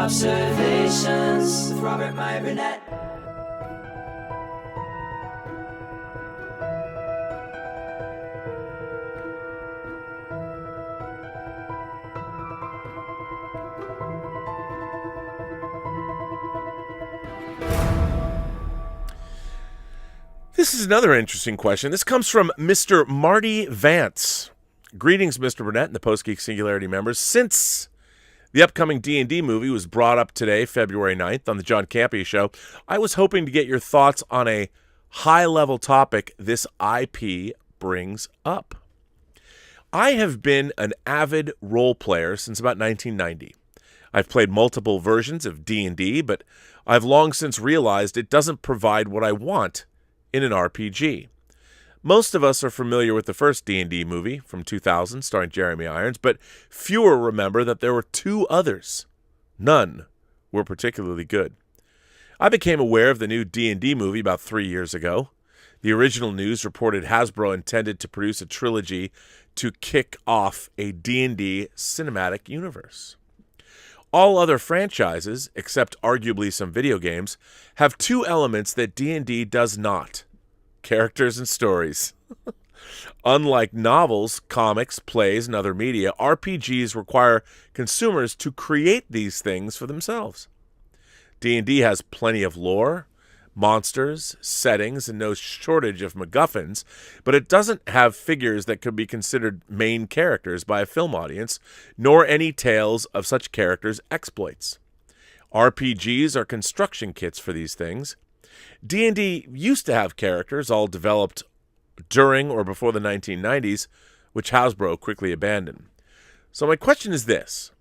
Robservations with Meyer Burnett. This is another interesting question. This comes from Mr. Marty Vance. Greetings, Mr. Burnett and the Post-Geek Singularity members. Since the upcoming D&D movie was brought up today, February 9th, on the John Campea Show, I was hoping to get your thoughts on a high-level topic this IP brings up. I have been an avid role player since about 1990. I've played multiple versions of D&D, but I've long since realized it doesn't provide what I want in an RPG. Most of us are familiar with the first D&D movie from 2000 starring Jeremy Irons, but fewer remember that there were two others. None were particularly good. I became aware of the new D&D movie about 3 years ago. The original news reported Hasbro intended to produce a trilogy to kick off a D&D cinematic universe. All other franchises, except arguably some video games, have two elements that D&D does not: characters and stories. Unlike novels, comics, plays, and other media, RPGs require consumers to create these things for themselves. D&D has plenty of lore, monsters, settings, and no shortage of MacGuffins, but it doesn't have figures that could be considered main characters by a film audience, nor any tales of such characters' exploits. RPGs are construction kits for these things. D&D used to have characters all developed during or before the 1990s, which Hasbro quickly abandoned. So my question is this: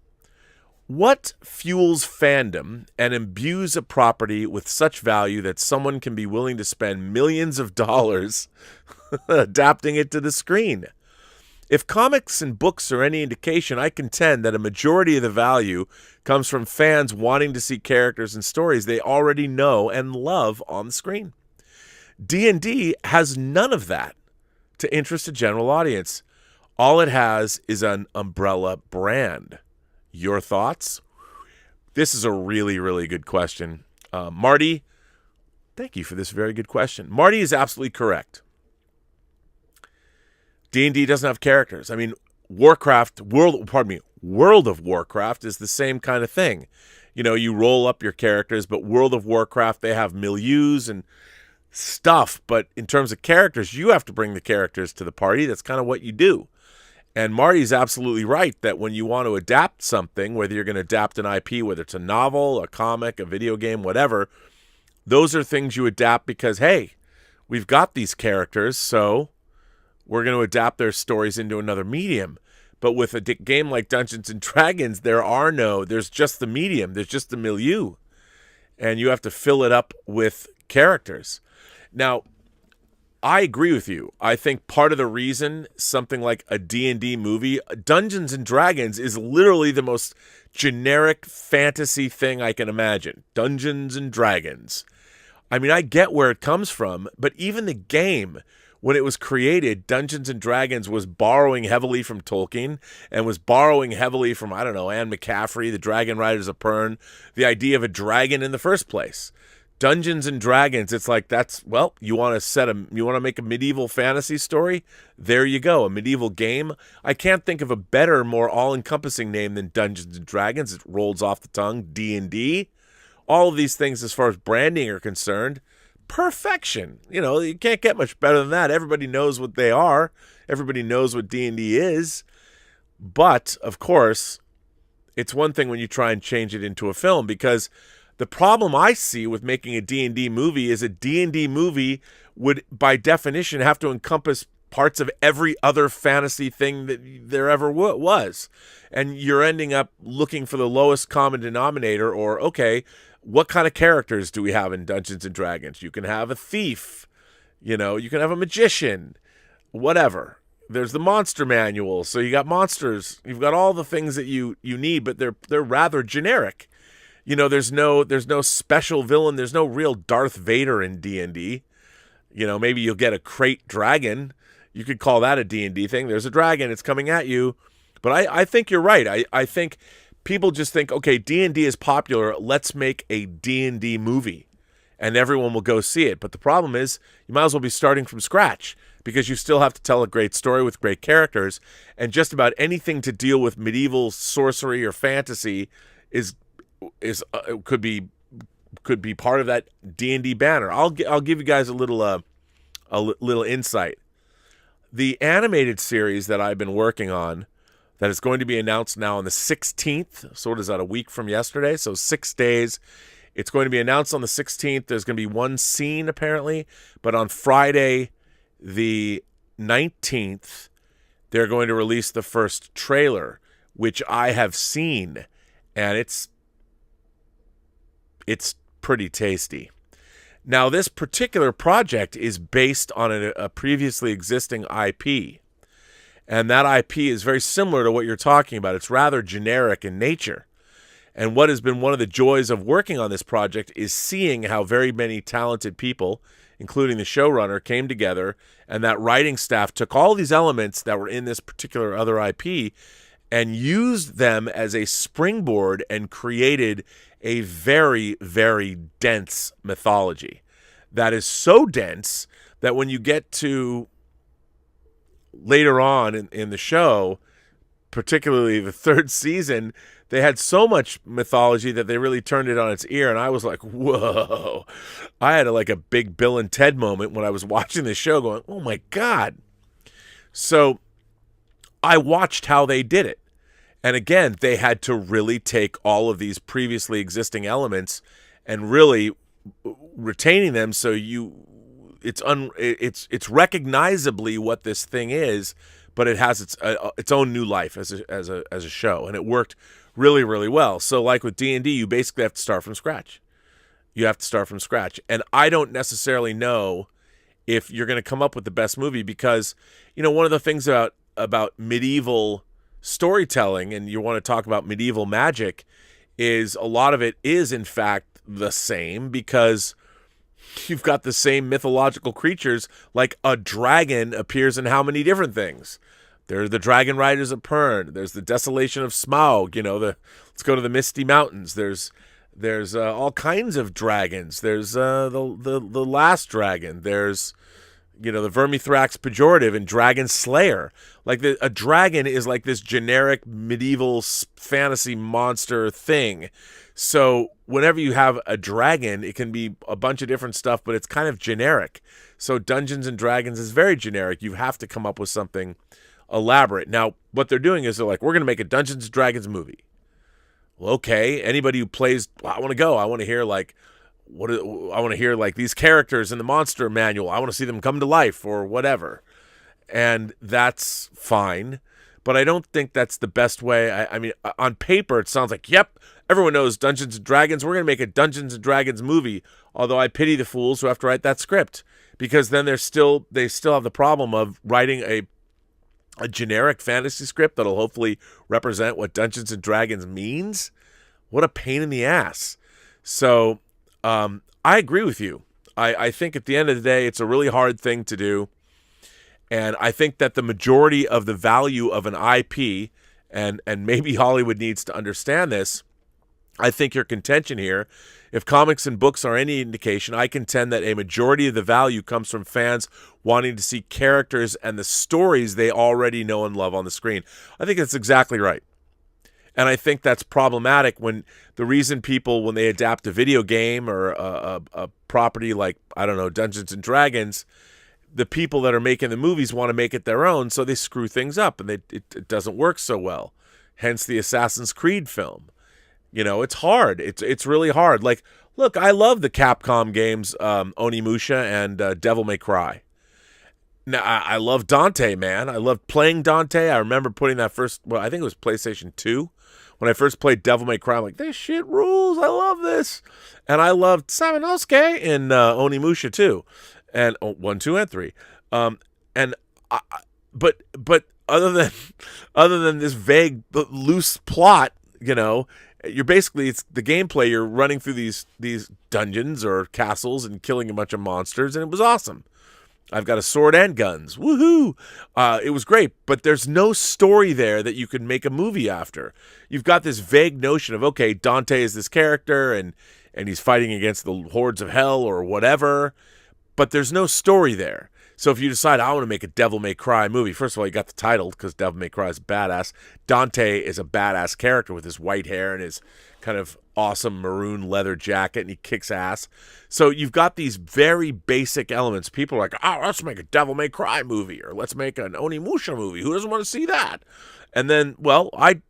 what fuels fandom and imbues a property with such value that someone can be willing to spend millions of dollars adapting it to the screen? If comics and books are any indication, I contend that a majority of the value comes from fans wanting to see characters and stories they already know and love on the screen. D&D has none of that to interest a general audience. All it has is an umbrella brand. Your thoughts? This is a really, really good question. Marty, thank you for this very good question. Marty is absolutely correct. D&D doesn't have characters. I mean, World of Warcraft is the same kind of thing. You know, you roll up your characters, but World of Warcraft, they have milieus and stuff. But in terms of characters, you have to bring the characters to the party. That's kind of what you do. And Marty's absolutely right that when you want to adapt something, whether you're going to adapt an IP, whether it's a novel, a comic, a video game, whatever, those are things you adapt because, hey, we've got these characters, so we're going to adapt their stories into another medium. But with a game like Dungeons & Dragons, there's just the medium. There's just the milieu. And you have to fill it up with characters. Now, I agree with you. I think part of the reason something like a D&D movie, Dungeons & Dragons, is literally the most generic fantasy thing I can imagine. Dungeons & Dragons. I mean, I get where it comes from, but even the game, when it was created, Dungeons & Dragons was borrowing heavily from Tolkien and was borrowing heavily from, Anne McCaffrey, the Dragon Riders of Pern, the idea of a dragon in the first place. Dungeons & Dragons, it's like you want to make a medieval fantasy story? There you go, a medieval game. I can't think of a better, more all-encompassing name than Dungeons & Dragons. It rolls off the tongue. D&D. All of these things, as far as branding are concerned, perfection. You know, you can't get much better than that. Everybody knows what they are. Everybody knows what D&D is. But, of course, it's one thing when you try and change it into a film, because the problem I see with making a D&D movie is a D&D movie would, by definition, have to encompass parts of every other fantasy thing that there ever was. And you're ending up looking for the lowest common denominator, or, okay, what kind of characters do we have in Dungeons & Dragons? You can have a thief, you can have a magician, whatever. There's the monster manual, so you got monsters. You've got all the things that you need, but they're rather generic. There's no special villain. There's no real Darth Vader in D&D. Maybe you'll get a crate dragon. You could call that a D&D thing. There's a dragon. It's coming at you. But I think you're right. I think people just think, okay, D&D is popular, let's make a D&D movie, and everyone will go see it. But the problem is, you might as well be starting from scratch, because you still have to tell a great story with great characters, and just about anything to deal with medieval sorcery or fantasy is could be part of that D&D banner. I'll give you guys a little insight. The animated series that I've been working on, that is going to be announced now on the 16th. So what is that, a week from yesterday? So 6 days. It's going to be announced on the 16th. There's going to be one scene apparently, but on Friday the 19th, they're going to release the first trailer, which I have seen, and it's pretty tasty. Now, this particular project is based on a previously existing IP, and that IP is very similar to what you're talking about. It's rather generic in nature. And what has been one of the joys of working on this project is seeing how very many talented people, including the showrunner, came together, and that writing staff took all these elements that were in this particular other IP and used them as a springboard and created a very, very dense mythology that is so dense that when you get to later on in the show, particularly the third season, they had so much mythology that they really turned it on its ear, and I was like, whoa. I had a big Bill and Ted moment when I was watching the show going, oh my God. So I watched how they did it. And again, they had to really take all of these previously existing elements and really retaining them so it's recognizably what this thing is, but it has its own new life as a show, and it worked really, really well. So like with D&D, you basically have to start from scratch. You have to start from scratch. And I don't necessarily know if you're going to come up with the best movie, because one of the things about medieval storytelling, and you want to talk about medieval magic, is a lot of it is in fact the same, because you've got the same mythological creatures. Like a dragon appears in how many different things? There are the dragon riders of Pern. There's the desolation of Smaug. Let's go to the Misty Mountains. There's all kinds of dragons. There's the last dragon. There's the Vermithrax pejorative and Dragon Slayer. A dragon is like this generic medieval fantasy monster thing. So whenever you have a dragon, it can be a bunch of different stuff, but it's kind of generic. So Dungeons and Dragons is very generic. You have to come up with something elaborate. Now, what they're doing is they're like, we're going to make a Dungeons and Dragons movie. Well, okay. Anybody who plays, I want to go. I want to hear these characters in the monster manual. I want to see them come to life or whatever. And that's fine. But I don't think that's the best way. I mean, on paper, it sounds like, yep, everyone knows Dungeons and Dragons. We're going to make a Dungeons and Dragons movie. Although I pity the fools who have to write that script, because then they still have the problem of writing a generic fantasy script that'll hopefully represent what Dungeons and Dragons means. What a pain in the ass. So I agree with you. I think at the end of the day, it's a really hard thing to do. And I think that the majority of the value of an IP, and maybe Hollywood needs to understand this, I think your contention here, if comics and books are any indication, I contend that a majority of the value comes from fans wanting to see characters and the stories they already know and love on the screen. I think that's exactly right. And I think that's problematic when the reason people, when they adapt a video game or a property like, I don't know, Dungeons and Dragons, the people that are making the movies want to make it their own, so they screw things up, and it doesn't work so well. Hence the Assassin's Creed film. It's hard. It's really hard. Like, look, I love the Capcom games, Onimusha and Devil May Cry. Now, I love Dante, man. I love playing Dante. I remember putting that I think it was PlayStation 2. When I first played Devil May Cry, I'm like, this shit rules. I love this. And I loved Samanosuke in Onimusha too. And 1, 2, and 3. But other than this vague, loose plot, you're basically, it's the gameplay. You're running through these dungeons or castles and killing a bunch of monsters, and it was awesome. I've got a sword and guns. Woohoo! It was great, but there's no story there that you can make a movie after. You've got this vague notion of, okay, Dante is this character, and he's fighting against the hordes of hell or whatever, but there's no story there. So if you decide, I want to make a Devil May Cry movie, first of all, you got the title because Devil May Cry is badass. Dante is a badass character with his white hair and his kind of awesome maroon leather jacket, and he kicks ass. So you've got these very basic elements. People are like, oh, let's make a Devil May Cry movie, or let's make an Onimusha movie. Who doesn't want to see that? And then, well, I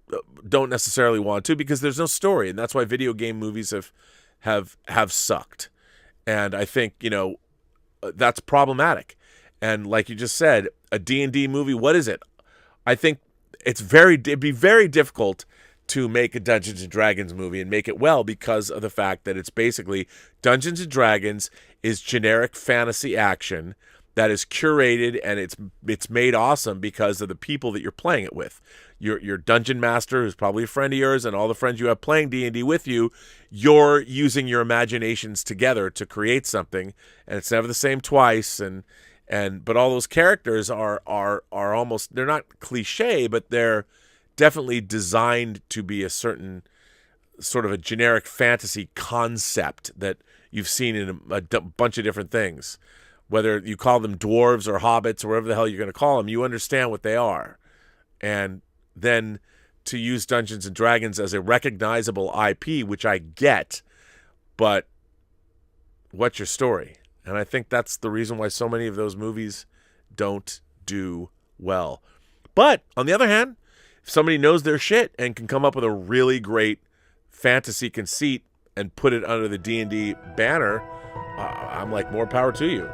don't necessarily want to because there's no story, and that's why video game movies have sucked. And I think, that's problematic. And like you just said, a D&D movie, what is it? I think it'd be very difficult to make a Dungeons & Dragons movie and make it well because of the fact that it's basically Dungeons & Dragons is generic fantasy action that is curated, and it's made awesome because of the people that you're playing it with. Your dungeon master, who's probably a friend of yours, and all the friends you have playing D&D with you, you're using your imaginations together to create something, and it's never the same twice, but all those characters are almost, they're not cliche, but they're definitely designed to be a certain sort of a generic fantasy concept that you've seen in a bunch of different things. Whether you call them dwarves or hobbits or whatever the hell you're going to call them, you understand what they are. And then to use Dungeons & Dragons as a recognizable IP, which I get, but what's your story? And I think that's the reason why so many of those movies don't do well. But on the other hand, if somebody knows their shit and can come up with a really great fantasy conceit and put it under the D&D banner, I'm like, more power to you.